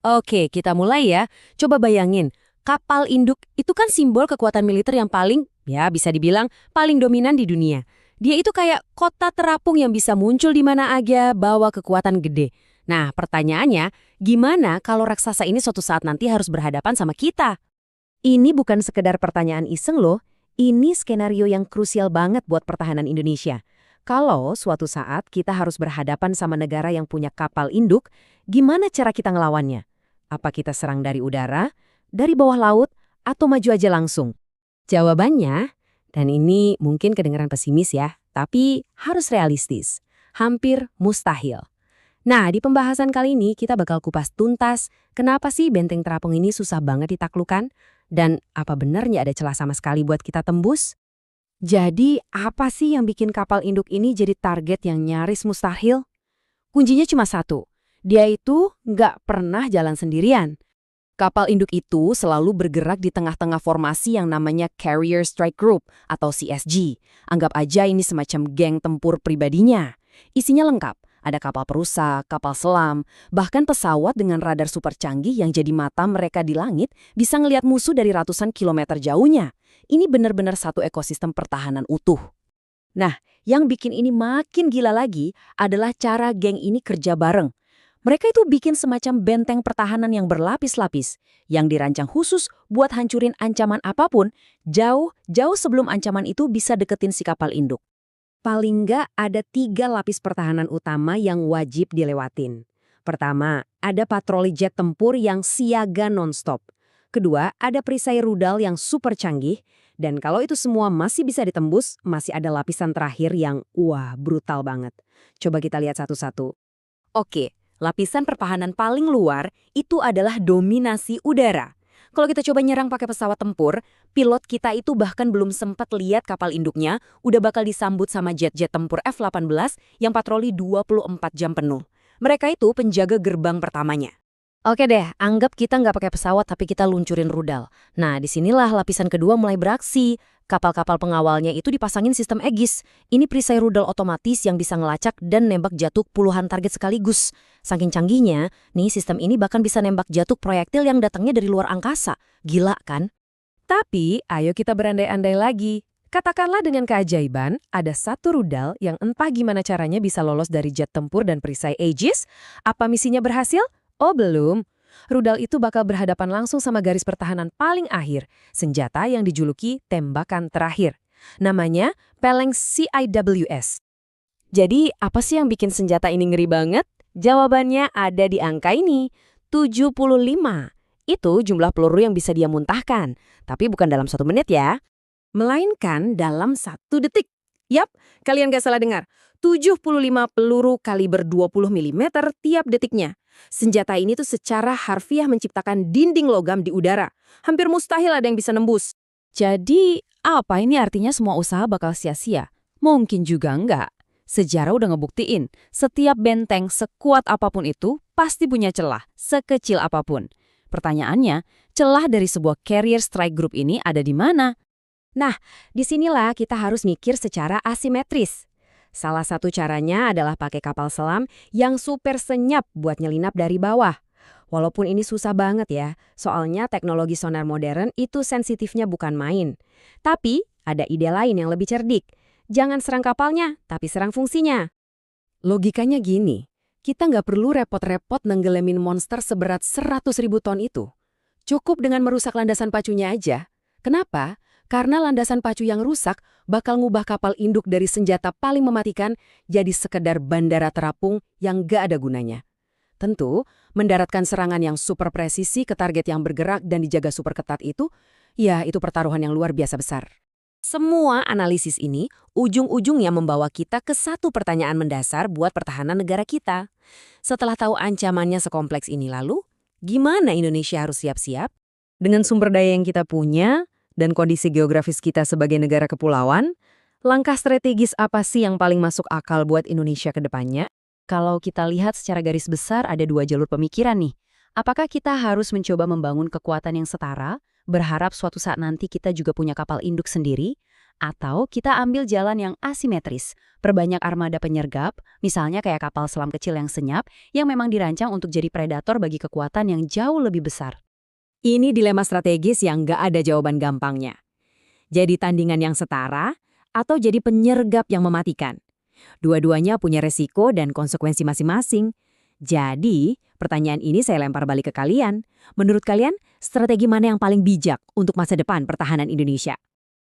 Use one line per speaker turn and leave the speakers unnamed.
Oke, kita mulai ya. Coba bayangin, kapal induk itu kan simbol kekuatan militer yang paling, ya bisa dibilang, paling dominan di dunia. Dia itu kayak kota terapung yang bisa muncul di mana aja, bawa kekuatan gede. Nah, pertanyaannya, gimana kalau raksasa ini suatu saat nanti harus berhadapan sama kita?
Ini bukan sekedar pertanyaan iseng loh, ini skenario yang krusial banget buat pertahanan Indonesia. Kalau suatu saat kita harus berhadapan sama negara yang punya kapal induk, gimana cara kita ngelawannya? Apa kita serang dari udara, dari bawah laut, atau maju aja langsung?
Jawabannya, dan ini mungkin kedengaran pesimis ya, tapi harus realistis. Hampir mustahil. Nah, di pembahasan kali ini kita bakal kupas tuntas kenapa sih benteng terapung ini susah banget ditaklukkan dan apa benarnya ada celah sama sekali buat kita tembus?
Jadi, apa sih yang bikin kapal induk ini jadi target yang nyaris mustahil? Kuncinya cuma satu, dia itu nggak pernah jalan sendirian.
Kapal induk itu selalu bergerak di tengah-tengah formasi yang namanya Carrier Strike Group atau CSG. Anggap aja ini semacam geng tempur pribadinya. Isinya lengkap, ada kapal perusak, kapal selam, bahkan pesawat dengan radar super canggih yang jadi mata mereka di langit bisa ngelihat musuh dari ratusan kilometer jauhnya. Ini benar-benar satu ekosistem pertahanan utuh. Nah, yang bikin ini makin gila lagi adalah cara geng ini kerja bareng. Mereka itu bikin semacam benteng pertahanan yang berlapis-lapis, yang dirancang khusus buat hancurin ancaman apapun, jauh sebelum ancaman itu bisa deketin si kapal induk.
Paling nggak ada 3 lapis pertahanan utama yang wajib dilewatin. Pertama, ada patroli jet tempur yang siaga nonstop. Kedua, ada perisai rudal yang super canggih. Dan kalau itu semua masih bisa ditembus, masih ada lapisan terakhir yang, wah, brutal banget. Coba kita lihat satu-satu.
Oke, lapisan pertahanan paling luar itu adalah dominasi udara. Kalau kita coba nyerang pakai pesawat tempur, pilot kita itu bahkan belum sempat lihat kapal induknya, udah bakal disambut sama jet-jet tempur F-18 yang patroli 24 jam penuh. Mereka itu penjaga gerbang pertamanya. Oke deh, anggap kita nggak pakai pesawat tapi kita luncurin rudal. Nah, disinilah lapisan kedua mulai beraksi. Kapal-kapal pengawalnya itu dipasangin sistem Aegis. Ini perisai rudal otomatis yang bisa ngelacak dan nembak jatuh puluhan target sekaligus. Saking canggihnya, nih sistem ini bahkan bisa nembak jatuh proyektil yang datangnya dari luar angkasa. Gila kan?
Tapi, ayo kita berandai-andai lagi. Katakanlah dengan keajaiban, ada satu rudal yang entah gimana caranya bisa lolos dari jet tempur dan perisai Aegis. Apa misinya berhasil? Oh belum. Rudal itu bakal berhadapan langsung sama garis pertahanan paling akhir, senjata yang dijuluki tembakan terakhir. Namanya Peleng CIWS.
Jadi, apa sih yang bikin senjata ini ngeri banget? Jawabannya ada di angka ini, 75. Itu jumlah peluru yang bisa dia muntahkan. Tapi bukan dalam 1 menit ya.
Melainkan dalam 1 detik. Yap, kalian gak salah dengar. 75 peluru kaliber 20 mm tiap detiknya. Senjata ini tuh secara harfiah menciptakan dinding logam di udara. Hampir mustahil ada yang bisa nembus.
Jadi, apa ini artinya semua usaha bakal sia-sia? Mungkin juga enggak. Sejarah udah ngebuktiin, setiap benteng sekuat apapun itu pasti punya celah, sekecil apapun. Pertanyaannya, celah dari sebuah carrier strike group ini ada di mana?
Nah, disinilah kita harus mikir secara asimetris. Salah satu caranya adalah pakai kapal selam yang super senyap buat nyelinap dari bawah. Walaupun ini susah banget ya, soalnya teknologi sonar modern itu sensitifnya bukan main. Tapi ada ide lain yang lebih cerdik. Jangan serang kapalnya, tapi serang fungsinya. Logikanya gini, kita nggak perlu repot-repot nenggelemin monster seberat 100.000 ton itu. Cukup dengan merusak landasan pacunya aja. Kenapa? Karena landasan pacu yang rusak bakal ngubah kapal induk dari senjata paling mematikan jadi sekedar bandara terapung yang gak ada gunanya. Tentu, mendaratkan serangan yang super presisi ke target yang bergerak dan dijaga super ketat itu, ya itu pertaruhan yang luar biasa besar. Semua analisis ini ujung-ujungnya membawa kita ke satu pertanyaan mendasar buat pertahanan negara kita. Setelah tahu ancamannya sekompleks ini lalu, gimana Indonesia harus siap-siap? Dengan sumber daya yang kita punya, dan kondisi geografis kita sebagai negara kepulauan, langkah strategis apa sih yang paling masuk akal buat Indonesia ke depannya? Kalau kita lihat secara garis besar ada 2 jalur pemikiran nih. Apakah kita harus mencoba membangun kekuatan yang setara, berharap suatu saat nanti kita juga punya kapal induk sendiri?
Atau kita ambil jalan yang asimetris, perbanyak armada penyergap, misalnya kayak kapal selam kecil yang senyap, yang memang dirancang untuk jadi predator bagi kekuatan yang jauh lebih besar.
Ini dilema strategis yang nggak ada jawaban gampangnya. Jadi tandingan yang setara, atau jadi penyergap yang mematikan. Dua-duanya punya resiko dan konsekuensi masing-masing. Jadi, pertanyaan ini saya lempar balik ke kalian. Menurut kalian, strategi mana yang paling bijak untuk masa depan pertahanan Indonesia?